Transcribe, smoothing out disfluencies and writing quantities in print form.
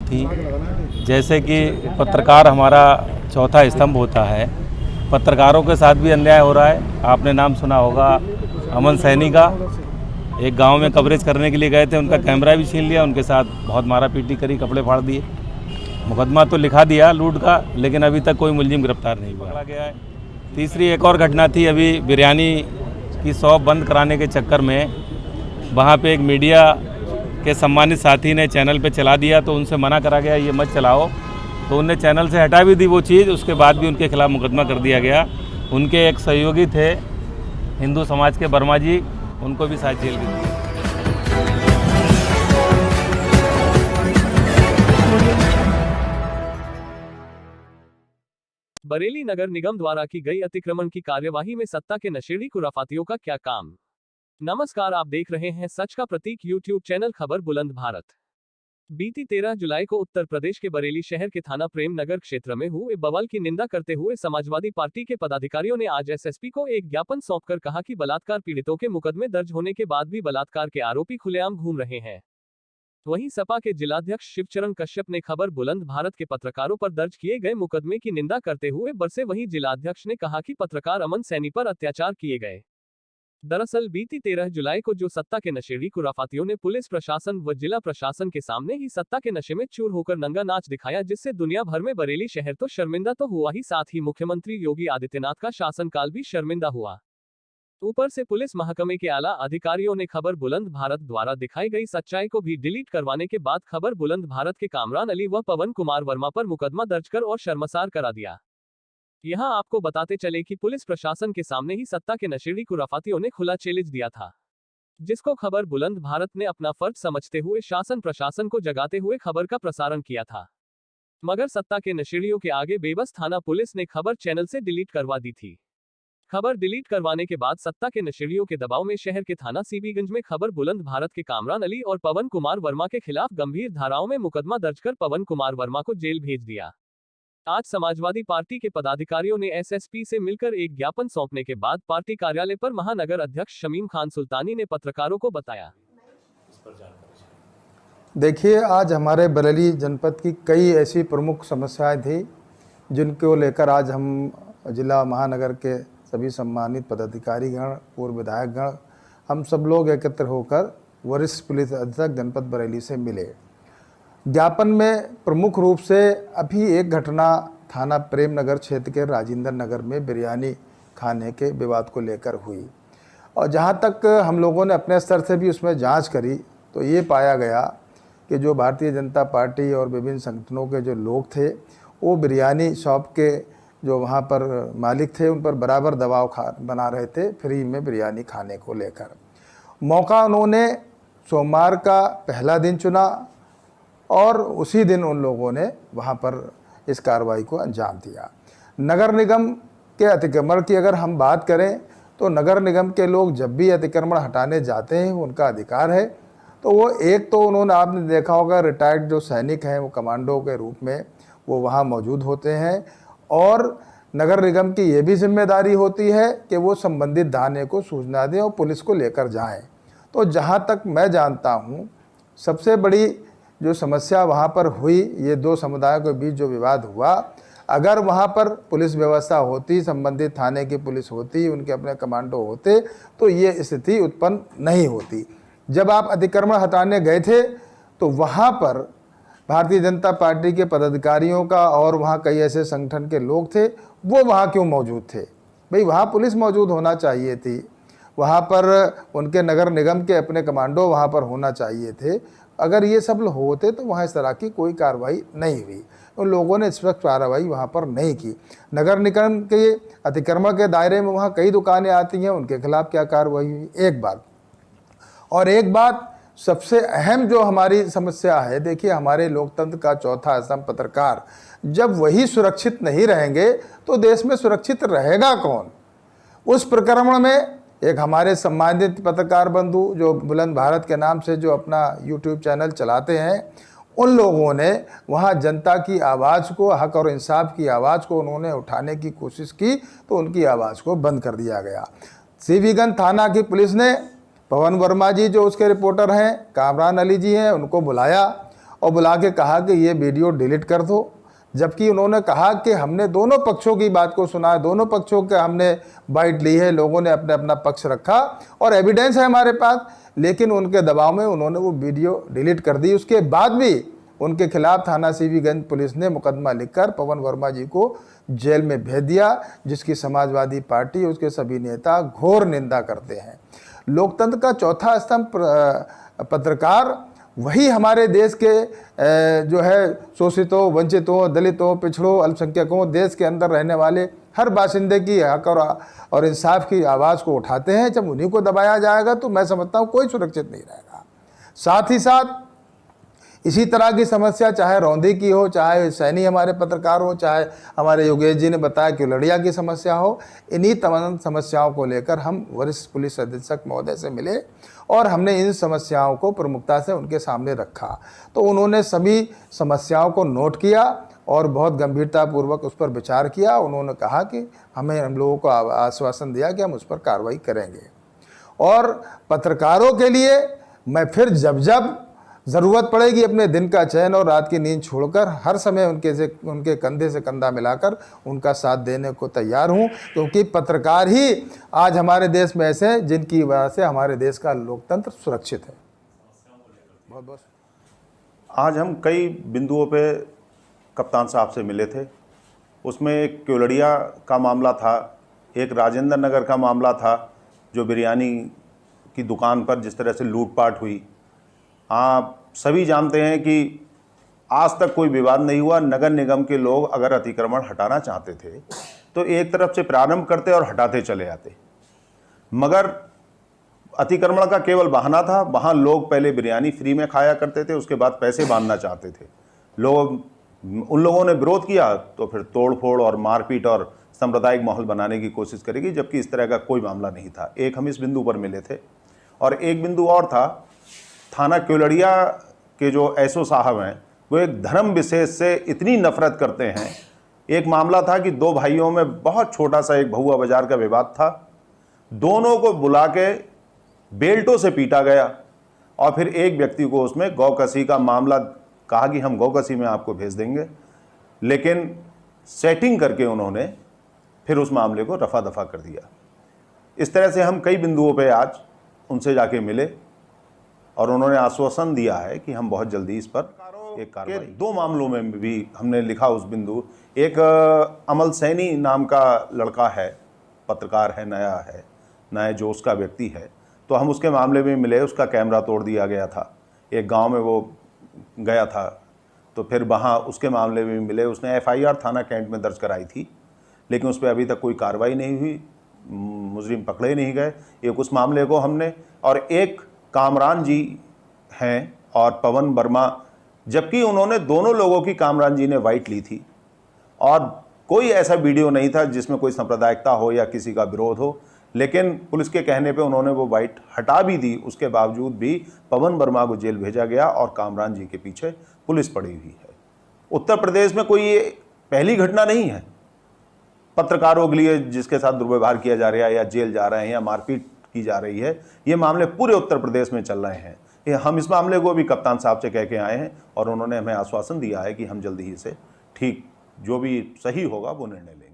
थी। जैसे कि पत्रकार हमारा चौथा स्तंभ होता है, पत्रकारों के साथ भी अन्याय हो रहा है। आपने नाम सुना होगा अमन सैनी का, एक गांव में कवरेज करने के लिए गए थे, उनका कैमरा भी छीन लिया, उनके साथ बहुत मारापीटी करी, कपड़े फाड़ दिए। मुकदमा तो लिखा दिया लूट का, लेकिन अभी तक कोई मुलजिम गिरफ्तार नहीं हुआ गया है। तीसरी एक और घटना थी, अभी बिरयानी की शॉप बंद कराने के चक्कर में वहाँ पे एक मीडिया के सम्मानित साथी ने चैनल पे चला दिया, तो उनसे मना करा गया ये मत चलाओ, तो उनने चैनल से हटा भी दी वो चीज़। उसके बाद भी उनके खिलाफ़ मुकदमा कर दिया गया। उनके एक सहयोगी थे हिंदू समाज के वर्मा जी, उनको भी शायद जेल भी दी। बरेली नगर निगम द्वारा की गई अतिक्रमण की कार्यवाही में सत्ता के नशेड़ी खुराफातियों का क्या काम। नमस्कार, आप देख रहे हैं सच का प्रतीक यूट्यूब चैनल खबर बुलंद भारत। बीती 13 जुलाई को उत्तर प्रदेश के बरेली शहर के थाना प्रेम नगर क्षेत्र में हुए बवाल की निंदा करते हुए समाजवादी पार्टी के पदाधिकारियों ने आज एसएसपी को एक ज्ञापन सौंपकर कहा कि बलात्कार पीड़ितों के मुकदमे दर्ज होने के बाद भी बलात्कार के आरोपी खुलेआम घूम रहे हैं। वहीं सपा के जिलाध्यक्ष शिवचरण कश्यप ने खबर बुलंद भारत के पत्रकारों पर दर्ज किए गए मुकदमे की निंदा करते हुए बरसे। वहीं जिलाध्यक्ष ने कहा कि पत्रकार अमन सैनी पर अत्याचार किए गए। दरअसल बीती 13 जुलाई को जो सत्ता के नशेड़ी खुराफातियों ने पुलिस प्रशासन व जिला प्रशासन के सामने ही सत्ता के नशे में चूर होकर नंगा नाच दिखाया, जिससे दुनिया भर में बरेली शहर तो शर्मिंदा तो हुआ ही, साथ ही मुख्यमंत्री योगी आदित्यनाथ का शासनकाल भी शर्मिंदा हुआ। ऊपर से पुलिस महकमे के आला अधिकारियों ने खबर बुलंद भारत द्वारा दिखाई गई सच्चाई को भी डिलीट करवाने के बाद खबर बुलंद भारत के कामरान अली व पवन कुमार वर्मा पर मुकदमा दर्ज कर और शर्मसार करा दिया। यहां आपको बताते चले कि पुलिस प्रशासन के सामने ही सत्ता के नशेड़ी खुराफातियों ने खुला चैलेंज दिया था, जिसको खबर बुलंद भारत ने अपना फर्ज समझते हुए शासन प्रशासन को जगाते हुए खबर का प्रसारण किया था। मगर सत्ता के नशेड़ियों के आगे बेबस थाना पुलिस ने खबर चैनल से डिलीट करवा दी थी। खबर डिलीट करवाने के बाद सत्ता के नशेड़ियों के दबाव में शहर के थाना सीबीगंज में खबर बुलंद भारत के कामरान अली और पवन कुमार वर्मा के खिलाफ गंभीर धाराओं में मुकदमा दर्ज कर पवन कुमार वर्मा को जेल भेज दिया। आज समाजवादी पार्टी के पदाधिकारियों ने एसएसपी से मिलकर एक ज्ञापन सौंपने के बाद पार्टी कार्यालय पर महानगर अध्यक्ष शमीम खान सुल्तानी ने पत्रकारों को बताया। देखिए, आज हमारे बरेली जनपद की कई ऐसी प्रमुख समस्याएं थी जिनको लेकर आज हम जिला महानगर के सभी सम्मानित पदाधिकारीगण, पूर्व विधायकगण, हम सब लोग एकत्र होकर वरिष्ठ पुलिस अधीक्षक जनपद बरेली से मिले। ज्ञापन में प्रमुख रूप से अभी एक घटना थाना प्रेम नगर क्षेत्र के राजेंद्र नगर में बिरयानी खाने के विवाद को लेकर हुई, और जहाँ तक हम लोगों ने अपने स्तर से भी उसमें जांच करी तो ये पाया गया कि जो भारतीय जनता पार्टी और विभिन्न संगठनों के जो लोग थे वो बिरयानी शॉप के जो वहाँ पर मालिक थे उन पर बराबर दबाव बना रहे थे फ्री में बिरयानी खाने को लेकर। मौका उन्होंने सोमवार का पहला दिन चुना और उसी दिन उन लोगों ने वहाँ पर इस कार्रवाई को अंजाम दिया। नगर निगम के अतिक्रमण की अगर हम बात करें तो नगर निगम के लोग जब भी अतिक्रमण हटाने जाते हैं उनका अधिकार है, तो वो एक तो उन्होंने, आपने देखा होगा, रिटायर्ड जो सैनिक हैं वो कमांडो के रूप में वो वहाँ मौजूद होते हैं, और नगर निगम की ये भी जिम्मेदारी होती है कि वो संबंधित थाने को सूचना दें और पुलिस को लेकर जाएं। तो जहाँ तक मैं जानता हूँ सबसे बड़ी जो समस्या वहाँ पर हुई, ये दो समुदायों के बीच जो विवाद हुआ, अगर वहाँ पर पुलिस व्यवस्था होती, संबंधित थाने की पुलिस होती, उनके अपने कमांडो होते, तो ये स्थिति उत्पन्न नहीं होती। जब आप अतिक्रमण हटाने गए थे तो वहाँ पर भारतीय जनता पार्टी के पदाधिकारियों का और वहाँ कई ऐसे संगठन के लोग थे, वो वहाँ क्यों मौजूद थे? भाई वहाँ पुलिस मौजूद होना चाहिए थी, वहाँ पर उनके नगर निगम के अपने कमांडो वहाँ पर होना चाहिए थे। अगर ये सब होते तो वहाँ इस तरह की कोई कार्रवाई नहीं हुई। उन लोगों ने इस वक्त कार्रवाई वहाँ पर नहीं की। नगर निगम के अतिक्रमण के दायरे में वहाँ कई दुकानें आती हैं, उनके खिलाफ क्या कार्रवाई हुई? एक बात। और एक बात सबसे अहम जो हमारी समस्या है, देखिए हमारे लोकतंत्र का चौथा स्तंभ पत्रकार, जब वही सुरक्षित नहीं रहेंगे तो देश में सुरक्षित रहेगा कौन? उस प्रकरण में एक हमारे सम्मानित पत्रकार बंधु जो बुलंद भारत के नाम से जो अपना यूट्यूब चैनल चलाते हैं, उन लोगों ने वहाँ जनता की आवाज़ को, हक और इंसाफ की आवाज़ को उन्होंने उठाने की कोशिश की तो उनकी आवाज़ को बंद कर दिया गया। सीबीगंज थाना की पुलिस ने पवन वर्मा जी जो उसके रिपोर्टर हैं, कामरान अली जी हैं, उनको बुलाया और बुला के कहा कि ये वीडियो डिलीट कर दो, जबकि उन्होंने कहा कि हमने दोनों पक्षों की बात को सुना है, दोनों पक्षों के हमने बाइट ली है, लोगों ने अपने अपना पक्ष रखा और एविडेंस है हमारे पास, लेकिन उनके दबाव में उन्होंने वो वीडियो डिलीट कर दी। उसके बाद भी उनके खिलाफ थाना सीवीगंज पुलिस ने मुकदमा लिखकर पवन वर्मा जी को जेल में भेज दिया, जिसकी समाजवादी पार्टी उसके सभी नेता घोर निंदा करते हैं। लोकतंत्र का चौथा स्तंभ पत्रकार वही हमारे देश के जो है शोषितों, वंचितों, दलितों, पिछड़ों, अल्पसंख्यकों, देश के अंदर रहने वाले हर बाशिंदे की हक और इंसाफ की आवाज़ को उठाते हैं। जब उन्हीं को दबाया जाएगा तो मैं समझता हूँ कोई सुरक्षित नहीं रहेगा। साथ ही साथ इसी तरह की समस्या चाहे रौंदी की हो, चाहे सैनी हमारे पत्रकार हो, चाहे हमारे योगेश जी ने बताया कि लड़िया की समस्या हो, इन्हीं तमाम समस्याओं को लेकर हम वरिष्ठ पुलिस अधीक्षक महोदय से मिले और हमने इन समस्याओं को प्रमुखता से उनके सामने रखा। तो उन्होंने सभी समस्याओं को नोट किया और बहुत गंभीरतापूर्वक उस पर विचार किया। उन्होंने कहा कि हम लोगों को आश्वासन दिया कि हम उस पर कार्रवाई करेंगे। और पत्रकारों के लिए मैं फिर जब जब ज़रूरत पड़ेगी अपने दिन का चैन और रात की नींद छोड़कर हर समय उनके कंधे से कंधा मिलाकर उनका साथ देने को तैयार हूं, क्योंकि पत्रकार ही आज हमारे देश में ऐसे हैं जिनकी वजह से हमारे देश का लोकतंत्र सुरक्षित है। बहुत बहुत आज हम कई बिंदुओं पे कप्तान साहब से मिले थे। उसमें एक केवड़िया का मामला था, एक राजेंद्र नगर का मामला था, जो बिरयानी की दुकान पर जिस तरह से लूटपाट हुई। आप सभी जानते हैं कि आज तक कोई विवाद नहीं हुआ। नगर निगम के लोग अगर अतिक्रमण हटाना चाहते थे तो एक तरफ से प्रारंभ करते और हटाते चले आते, मगर अतिक्रमण का केवल बहाना था। वहाँ लोग पहले बिरयानी फ्री में खाया करते थे, उसके बाद पैसे बांधना चाहते थे। उन लोगों ने विरोध किया तो फिर तोड़फोड़ और मारपीट और सांप्रदायिक माहौल बनाने की कोशिश करेगी, जबकि इस तरह का कोई मामला नहीं था। एक हम इस बिंदु पर मिले थे और एक बिंदु और था। थाना केवड़िया के जो एसओ साहब हैं वो एक धर्म विशेष से इतनी नफरत करते हैं। एक मामला था कि दो भाइयों में बहुत छोटा सा एक भहुआ बाजार का विवाद था। दोनों को बुला के बेल्टों से पीटा गया और फिर एक व्यक्ति को उसमें गौकसी का मामला कहा कि हम गौकसी में आपको भेज देंगे, लेकिन सेटिंग करके उन्होंने फिर उस मामले को रफा दफा कर दिया। इस तरह से हम कई बिंदुओं पे आज उनसे जाके मिले और उन्होंने आश्वासन दिया है कि हम बहुत जल्दी इस पर एक कार्रवाई। दो मामलों में भी हमने लिखा उस बिंदु। एक अमल सैनी नाम का लड़का है, पत्रकार है, नया जोश का व्यक्ति है, तो हम उसके मामले में मिले। उसका कैमरा तोड़ दिया गया था, एक गांव में वो गया था, तो फिर वहाँ उसके मामले में मिले। उसने एफआईआर थाना कैंट में दर्ज कराई थी, लेकिन उस पर अभी तक कोई कार्रवाई नहीं हुई, मुजरिम पकड़े नहीं गए। एक उस मामले को हमने, और एक कामरान जी हैं और पवन वर्मा, जबकि उन्होंने दोनों लोगों की कामरान जी ने वाइट ली थी और कोई ऐसा वीडियो नहीं था जिसमें कोई सांप्रदायिकता हो या किसी का विरोध हो, लेकिन पुलिस के कहने पे उन्होंने वो वाइट हटा भी दी। उसके बावजूद भी पवन वर्मा को जेल भेजा गया और कामरान जी के पीछे पुलिस पड़ी हुई है। उत्तर प्रदेश में कोई ये पहली घटना नहीं है पत्रकारों के लिए जिसके साथ दुर्व्यवहार किया जा रहा है या जेल जा रहे हैं या मारपीट की जा रही है। ये मामले पूरे उत्तर प्रदेश में चल रहे हैं। हम इस मामले को भी कप्तान साहब से कह के आए हैं और उन्होंने हमें आश्वासन दिया है कि हम जल्दी ही से ठीक जो भी सही होगा वो निर्णय लेंगे।